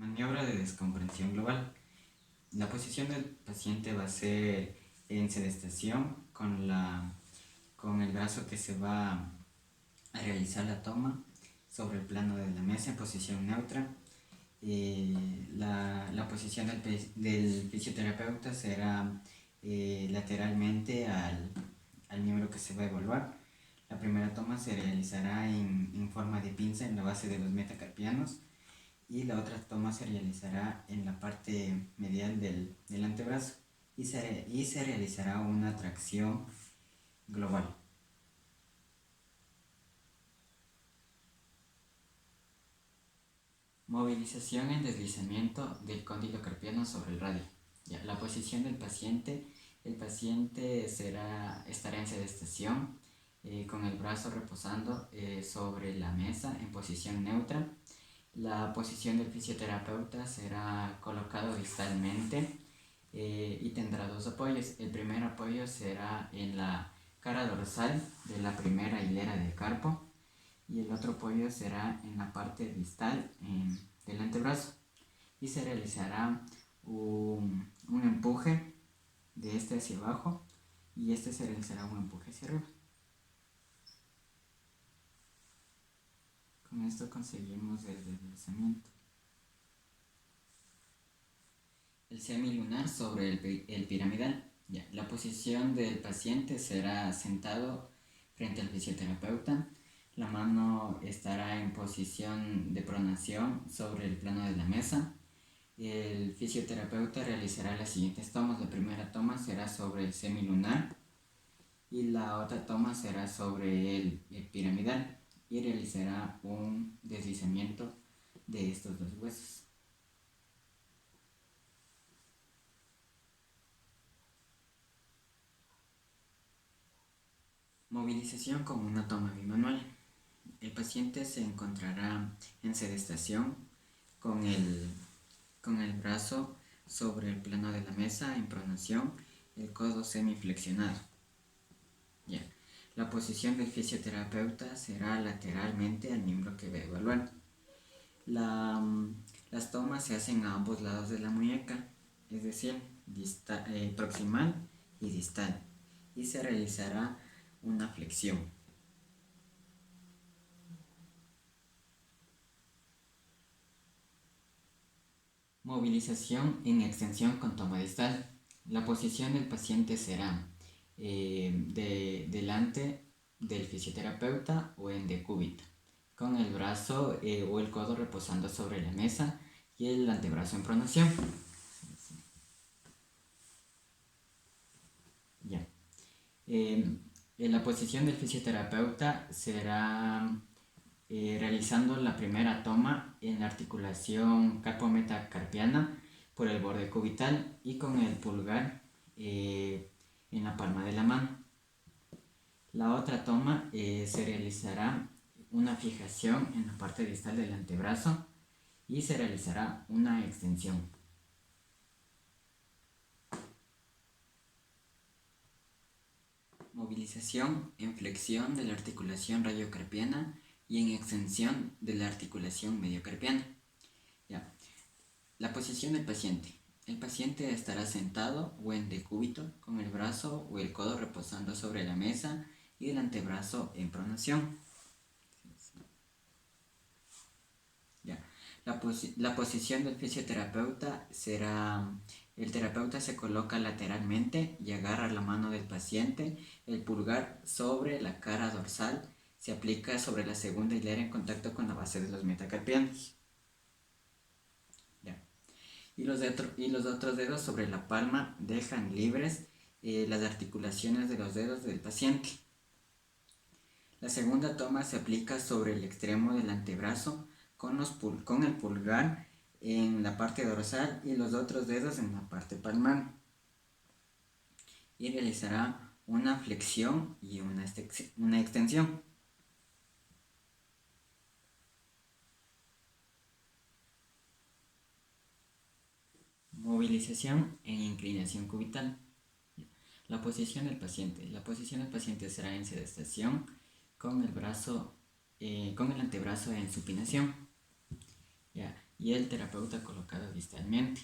Maniobra de descompresión global. La posición del paciente va a ser en sedestación con el brazo que se va a realizar la toma sobre el plano de la mesa en posición neutra. La posición del fisioterapeuta será lateralmente al miembro que se va a evaluar. La primera toma se realizará en forma de pinza en la base de los metacarpianos y la otra toma se realizará en la parte medial del antebrazo y se realizará una tracción global. Movilización en deslizamiento del cóndilo carpiano sobre el radio. La posición del paciente. El paciente estará en sedestación con el brazo reposando sobre la mesa en posición neutra. La posición del fisioterapeuta será colocado distalmente y tendrá dos apoyos. El primer apoyo será en la cara dorsal de la primera hilera del carpo y el otro apoyo será en la parte distal del antebrazo y se realizará un empuje de este hacia abajo y este se realizará un empuje hacia arriba. Con esto conseguimos el desplazamiento. El semilunar sobre el piramidal. La posición del paciente será sentado frente al fisioterapeuta. La mano estará en posición de pronación sobre el plano de la mesa. El fisioterapeuta realizará las siguientes tomas. La primera toma será sobre el semilunar y la otra toma será sobre el piramidal y realizará un deslizamiento de estos dos huesos. Movilización con una toma bimanual. El paciente se encontrará en sedestación con el brazo sobre el plano de la mesa en pronación, el codo semiflexionado. La posición del fisioterapeuta será lateralmente al miembro que va a evaluar. Las tomas se hacen a ambos lados de la muñeca, es decir, proximal y distal, y se realizará una flexión. Movilización en extensión con toma distal. La posición del paciente será delante del fisioterapeuta o en decúbito, con el brazo o el codo reposando sobre la mesa y el antebrazo en pronación. En la posición del fisioterapeuta será realizando la primera toma en la articulación carpo-metacarpiana por el borde cubital y con el pulgar en la palma de la mano. La otra toma se realizará una fijación en la parte distal del antebrazo y se realizará una extensión. Movilización en flexión de la articulación radiocarpiana y en extensión de la articulación mediocarpiana. La posición del paciente. El paciente estará sentado o en decúbito con el brazo o el codo reposando sobre la mesa y el antebrazo en pronación. La posición del fisioterapeuta será: el terapeuta se coloca lateralmente y agarra la mano del paciente, el pulgar sobre la cara dorsal, se aplica sobre la segunda hilera en contacto con la base de los metacarpianos. Y los otros dedos sobre la palma dejan libres las articulaciones de los dedos del paciente. La segunda toma se aplica sobre el extremo del antebrazo con el pulgar en la parte dorsal y los otros dedos en la parte palmar. Y realizará una flexión y una extensión. Movilización en inclinación cubital. La posición del paciente. La posición del paciente será en sedestación con el antebrazo en supinación. y el terapeuta colocado distalmente.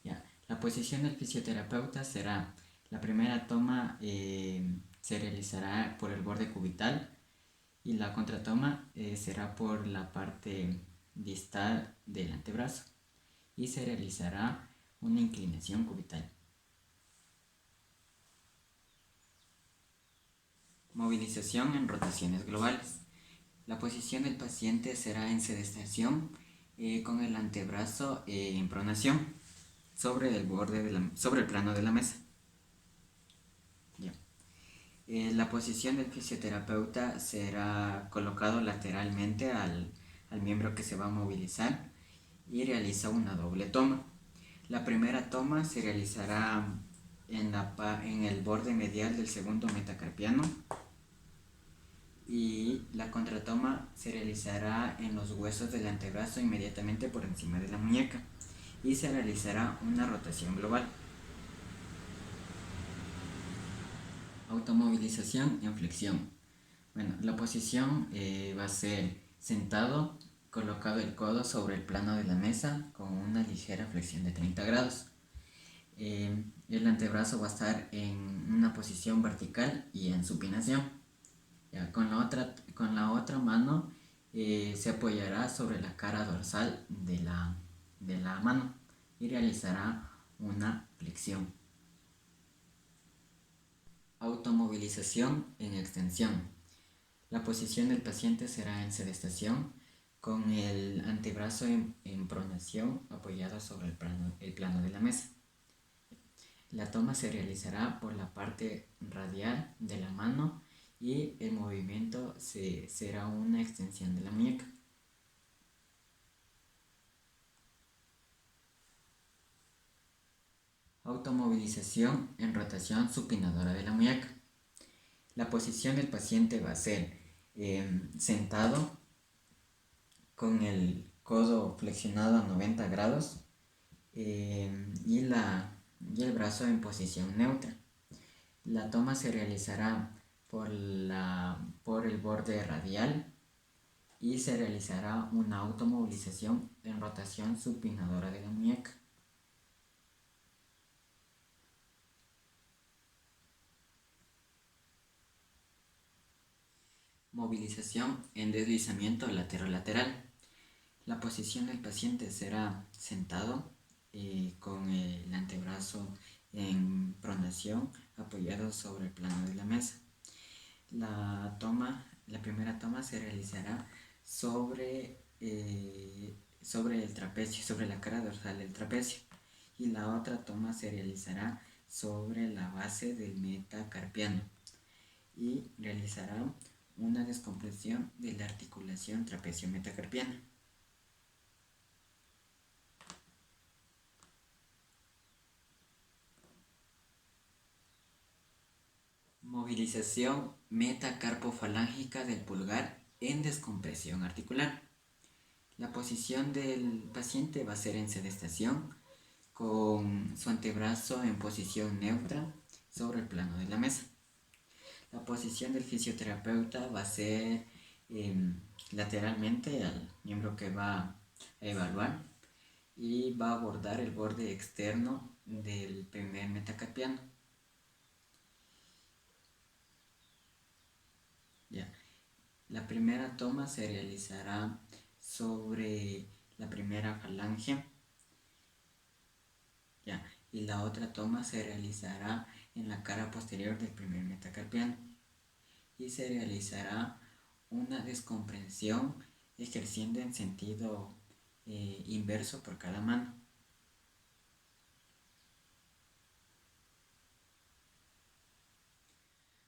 Ya. La posición del fisioterapeuta será, la primera toma se realizará por el borde cubital y la contratoma será por la parte distal del antebrazo y se realizará una inclinación cubital. Movilización en rotaciones globales. La posición del paciente será en sedestación con el antebrazo en pronación sobre el sobre el plano de la mesa. Ya. La posición del fisioterapeuta será colocado lateralmente al miembro que se va a movilizar y realiza una doble toma. La primera toma se realizará en el borde medial del segundo metacarpiano y la contratoma se realizará en los huesos del antebrazo inmediatamente por encima de la muñeca y se realizará una rotación global. Automovilización en flexión. Bueno, la posición va a ser sentado, colocado el codo sobre el plano de la mesa con una ligera flexión de 30 grados. El antebrazo va a estar en una posición vertical y en supinación. Ya, con la otra mano se apoyará sobre la cara dorsal de la mano y realizará una flexión. Automovilización en extensión. La posición del paciente será en sedestación con el antebrazo en pronación apoyado sobre el plano de la mesa. La toma se realizará por la parte radial de la mano y el movimiento será una extensión de la muñeca. Automovilización en rotación supinadora de la muñeca. La posición del paciente va a ser sentado con el codo flexionado a 90 grados y el brazo en posición neutra. La toma se realizará por el borde radial y se realizará una automovilización en rotación supinadora de la muñeca. Movilización en deslizamiento lateral-lateral. La posición del paciente será sentado con el antebrazo en pronación apoyado sobre el plano de la mesa. La primera toma se realizará sobre el trapecio, sobre la cara dorsal del trapecio, y la otra toma se realizará sobre la base del metacarpiano y realizará una descompresión de la articulación trapecio-metacarpiana. Movilización metacarpofalángica del pulgar en descompresión articular. La posición del paciente va a ser en sedestación con su antebrazo en posición neutra sobre el plano de la mesa. La posición del fisioterapeuta va a ser lateralmente al miembro que va a evaluar y va a abordar el borde externo del primer metacarpiano. Ya. La primera toma se realizará sobre la primera falange, ya, y la otra toma se realizará en la cara posterior del primer metacarpiano y se realizará una descomprensión ejerciendo en sentido inverso por cada mano.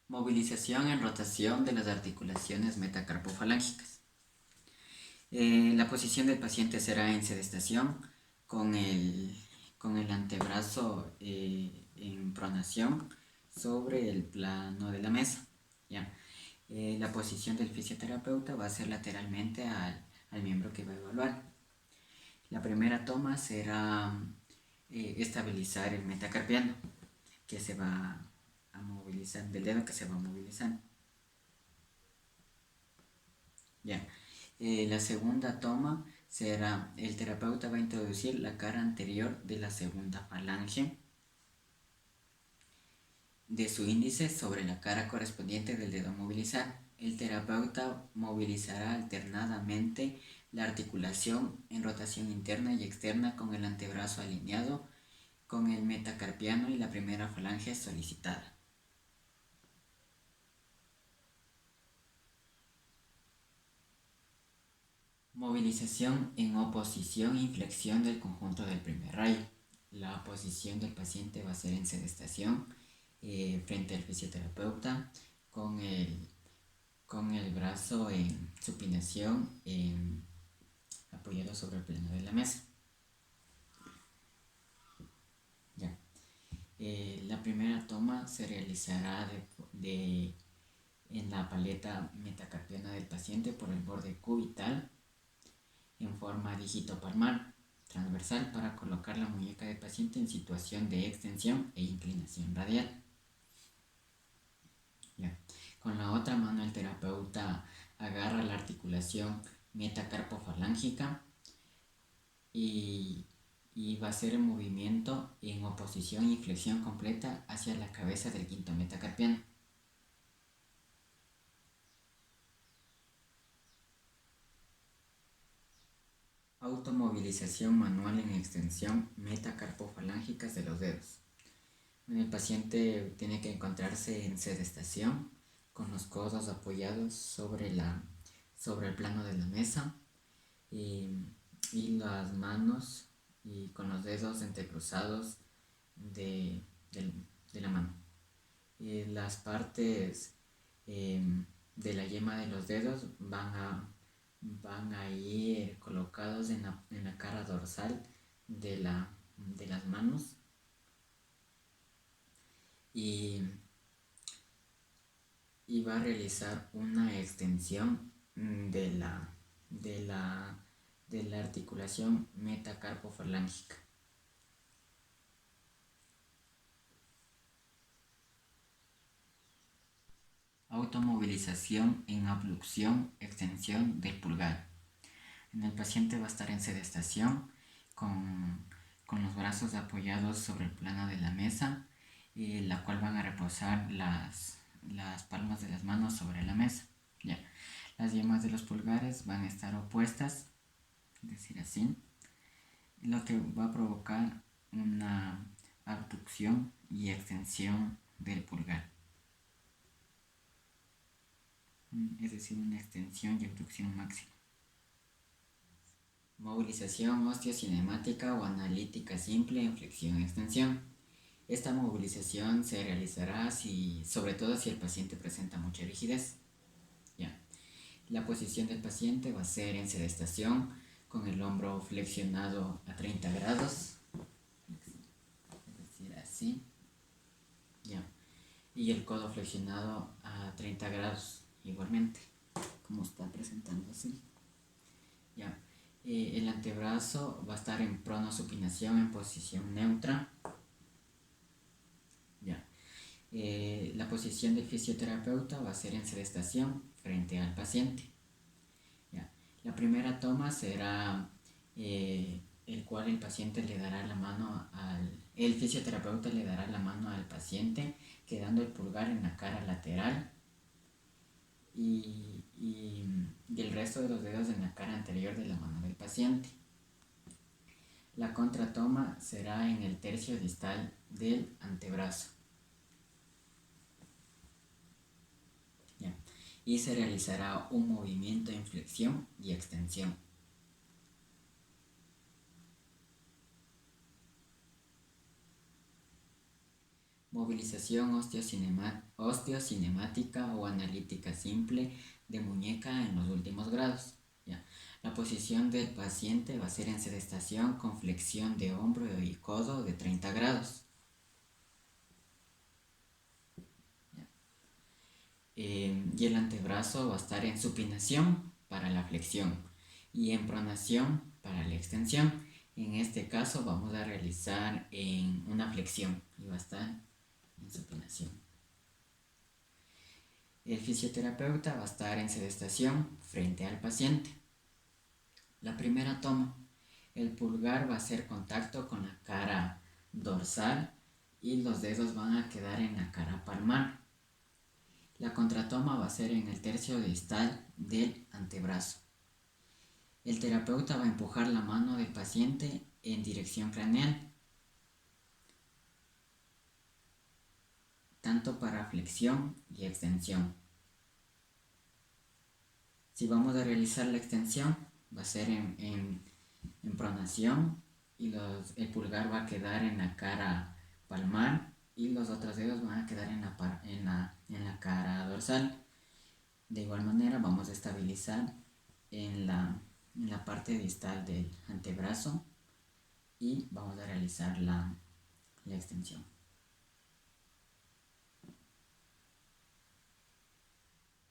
Movilización en rotación de las articulaciones metacarpofalángicas. La posición del paciente será en sedestación con el antebrazo en pronación sobre el plano de la mesa. ¿Ya? La posición del fisioterapeuta va a ser lateralmente al miembro que va a evaluar. La primera toma será estabilizar el metacarpiano que se va a movilizar, del dedo que se va a movilizar. Ya. La segunda toma el terapeuta va a introducir la cara anterior de la segunda falange de su índice sobre la cara correspondiente del dedo a movilizar. El terapeuta movilizará alternadamente la articulación en rotación interna y externa con el antebrazo alineado con el metacarpiano y la primera falange solicitada. Movilización en oposición e inflexión del conjunto del primer rayo. La posición del paciente va a ser en sedestación frente al fisioterapeuta con el brazo en supinación apoyado sobre el plano de la mesa. Ya. La primera toma se realizará en la paleta metacarpiana del paciente por el borde cubital en forma dígito-palmar transversal para colocar la muñeca del paciente en situación de extensión e inclinación radial. Ya. Con la otra mano el terapeuta agarra la articulación metacarpofalángica y va a hacer el movimiento en oposición y flexión completa hacia la cabeza del quinto metacarpiano. Automovilización manual en extensión metacarpofalángicas de los dedos. El paciente tiene que encontrarse en sedestación con los codos apoyados sobre el plano de la mesa y las manos y con los dedos entrecruzados de la mano. Las partes de la yema de los dedos van a ir colocados en la cara dorsal de las manos y va a realizar una extensión de la articulación metacarpofalángica. Automovilización en abducción, extensión del pulgar. El paciente va a estar en sedestación con los brazos apoyados sobre el plano de la mesa, la cual van a reposar las palmas de las manos sobre la mesa. Ya. Las yemas de los pulgares van a estar opuestas, es decir, así, lo que va a provocar una abducción y extensión del pulgar. Es decir, una extensión y abducción máxima. Movilización osteocinemática o analítica simple en flexión-extensión. Esta movilización se realizará sobre todo si el paciente presenta mucha rigidez. Ya. La posición del paciente va a ser en sedestación con el hombro flexionado a 30 grados, es decir, así. Ya. Y el codo flexionado a 30 grados igualmente, como está presentando así. Ya. El antebrazo va a estar en pronosupinación en posición neutra. Ya. La posición del fisioterapeuta va a ser en sedestación frente al paciente. Ya. La primera toma será el cual el paciente le dará la mano el fisioterapeuta le dará la mano al paciente, quedando el pulgar en la cara lateral y el resto de los dedos en la cara anterior de la mano del paciente. La contratoma será en el tercio distal del antebrazo. Ya. Y se realizará un movimiento en flexión y extensión. Movilización osteocinemática o analítica simple de muñeca en los últimos grados. ¿Ya? La posición del paciente va a ser en sedestación con flexión de hombro y codo de 30 grados. ¿Ya? Y el antebrazo va a estar en supinación para la flexión y en pronación para la extensión. En este caso vamos a realizar en una flexión y va a estar en supinación. El fisioterapeuta va a estar en sedestación frente al paciente. La primera toma, el pulgar va a hacer contacto con la cara dorsal y los dedos van a quedar en la cara palmar. La contratoma va a ser en el tercio distal del antebrazo. El terapeuta va a empujar la mano del paciente en dirección craneal, tanto para flexión y extensión. Si vamos a realizar la extensión, va a ser en pronación y el pulgar va a quedar en la cara palmar y los otros dedos van a quedar en la cara dorsal. De igual manera vamos a estabilizar en la parte distal del antebrazo y vamos a realizar la extensión.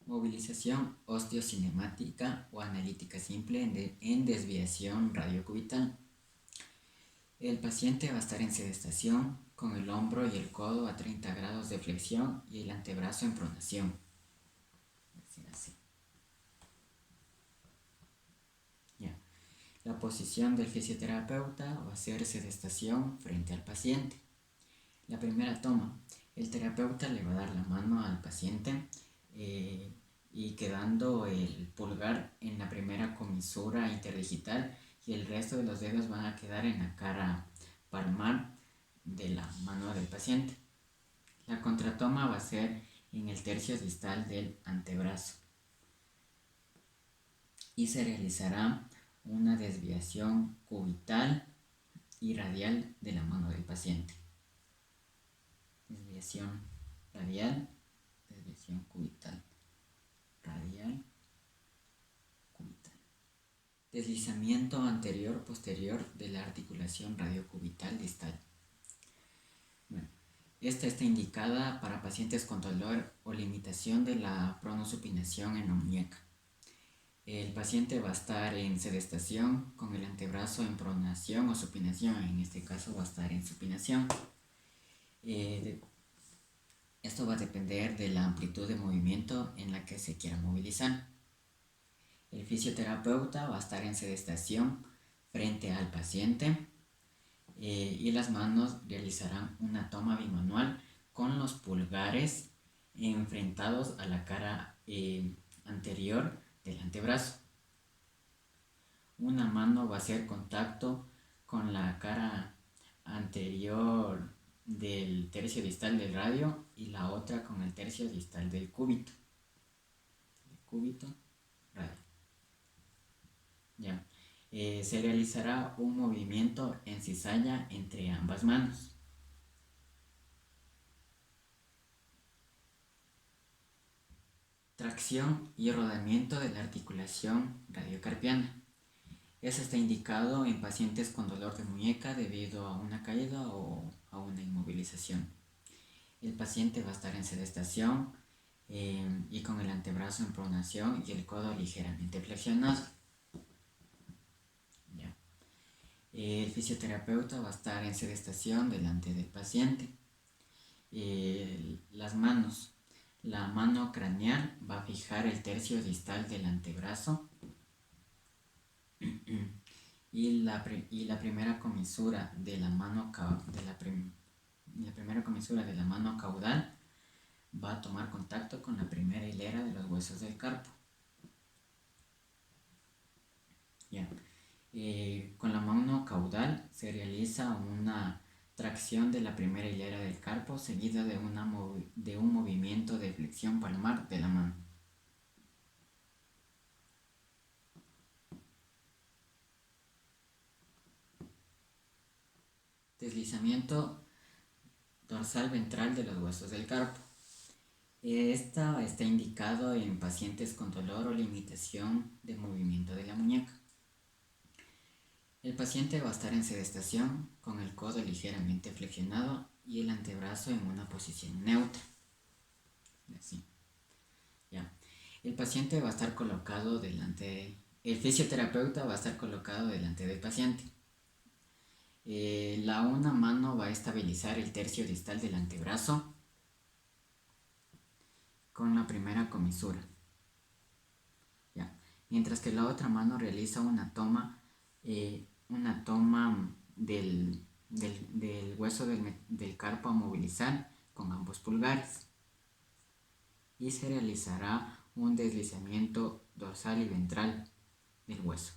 Movilización osteocinemática o analítica simple en desviación radiocubital. El paciente va a estar en sedestación con el hombro y el codo a 30 grados de flexión y el antebrazo en pronación. Así. Ya. La posición del fisioterapeuta va a ser sedestación frente al paciente. La primera toma, el terapeuta le va a dar la mano al paciente y quedando el pulgar en la primera comisura interdigital y el resto de los dedos van a quedar en la cara palmar de la mano del paciente. La contratoma va a ser en el tercio distal del antebrazo y se realizará una desviación cubital y radial de la mano del paciente. Desviación radial, desviación cubital, radial, cubital. Deslizamiento anterior-posterior de la articulación radiocubital distal. Bueno, esta está indicada para pacientes con dolor o limitación de la pronosupinación en la muñeca. El paciente va a estar en sedestación con el antebrazo en pronación o supinación, en este caso va a estar en supinación. Esto va a depender de la amplitud de movimiento en la que se quiera movilizar. El fisioterapeuta va a estar en sedestación frente al paciente y las manos realizarán una toma bimanual con los pulgares enfrentados a la cara anterior del antebrazo. Una mano va a hacer contacto con la cara anterior del tercio distal del radio y la otra con el tercio distal del cúbito. El cúbito, radio. Ya. Se realizará un movimiento en cizalla entre ambas manos. Tracción y rodamiento de la articulación radiocarpiana. Eso está indicado en pacientes con dolor de muñeca debido a una caída o a una inmovilización. El paciente va a estar en sedestación y con el antebrazo en pronación y el codo ligeramente flexionado. Ya. El fisioterapeuta va a estar en sedestación delante del paciente. Las manos. La mano craneal va a fijar el tercio distal del antebrazo y la primera comisura de la mano caudal va a tomar contacto con la primera hilera de los huesos del carpo. Ya. Con la mano caudal se realiza una tracción de la primera hilera del carpo seguida de un movimiento de flexión palmar de la mano. Deslizamiento dorsal ventral de los huesos del carpo. Esta está indicado en pacientes con dolor o limitación de movimiento de la muñeca. El paciente va a estar en sedestación con el codo ligeramente flexionado y el antebrazo en una posición neutra. Así. Ya. El paciente va a estar colocado el fisioterapeuta va a estar colocado delante del paciente. Una mano va a estabilizar el tercio distal del antebrazo con la primera comisura. Ya. mientras que la otra mano realiza una toma del hueso del carpo a movilizar con ambos pulgares, y se realizará un deslizamiento dorsal y ventral del hueso.